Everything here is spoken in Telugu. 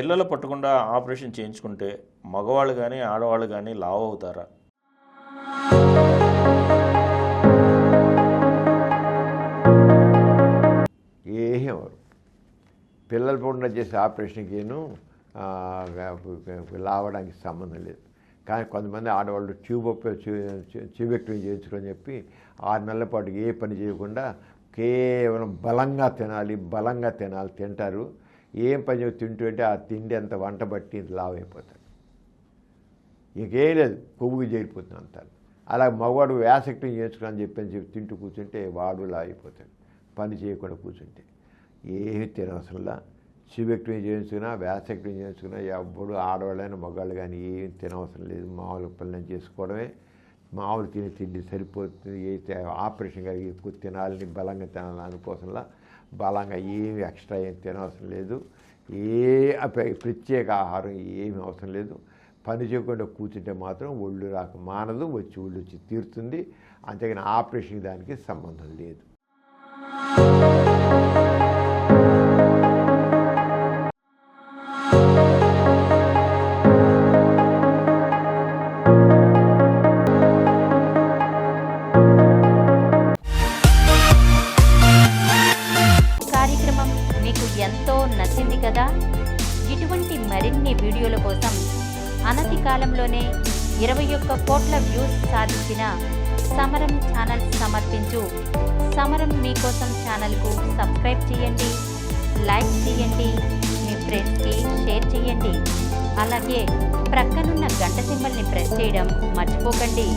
పిల్లలు పట్టకుండా ఆపరేషన్ చేయించుకుంటే మగవాళ్ళు కానీ ఆడవాళ్ళు కానీ లావు అవుతారా? ఏమవరు. పిల్లలు పడకుండా చేసే ఆపరేషన్కిను లావడానికి సంబంధం లేదు. కానీ కొంతమంది ఆడవాళ్ళు ట్యూబెక్టమీ చేయించుకొని చెప్పి 6 నెలల పాటు ఏ పని చేయకుండా కేవలం బలంగా తినాలి తింటారు. ఏం పని తింటూ అంటే ఆ తిండి అంత వంట బట్టి లావు అయిపోతారు. ఇంకేం లేదు, కొవ్వుకి చేరిపోతుంది అంటారు. అలా మగవాడు వ్యాసక్టమీ చేయించుకోని చెప్పి తింటూ కూర్చుంటే వాడు లావు అయిపోతాడు. పని చేయకుండా కూర్చుంటే ఏమి తినవసరంలా. ట్యూబెక్టమీ చేయించుకున్నా వ్యాసక్టమీ చేయించుకున్నా ఎవ్వడు ఆడవాళ్ళైనా మగవాళ్ళు కానీ ఏం తినవసరం లేదు. మామూలు పనులను చేసుకోవడమే. మామూలు తిండి సరిపోతుంది. అయితే ఆపరేషన్ కలిగి ఎక్కువ తినాలని బలంగా తినాలని అనుకోసంలా బలంగా ఏమి ఎక్స్ట్రా ఏం తినవసరం లేదు. ప్రత్యేక ఆహారం ఏమి అవసరం లేదు. పని చేయకుండా కూర్చుంటే మాత్రం ఒళ్ళు రాక మానదు, ఒళ్ళు వచ్చి తీరుతుంది. అంతేగాని ఆపరేషన్ దానికి సంబంధం లేదు. కార్యక్రమం మీకు ఎంతో నచ్చింది కదా. ఇటువంటి మరిన్ని వీడియోల కోసం అనతి కాలంలోనే 21 కోట్ల వ్యూస్ సాధించిన సమరం ఛానల్ సమర్పించు సమరం మీకోసం ఛానల్కు సబ్స్క్రైబ్ చేయండి, లైక్ చేయండి, మీ ఫ్రెండ్స్కి షేర్ చేయండి. అలాగే ప్రక్కనున్న గంట సింబల్ని ప్రెస్ చేయడం మర్చిపోకండి.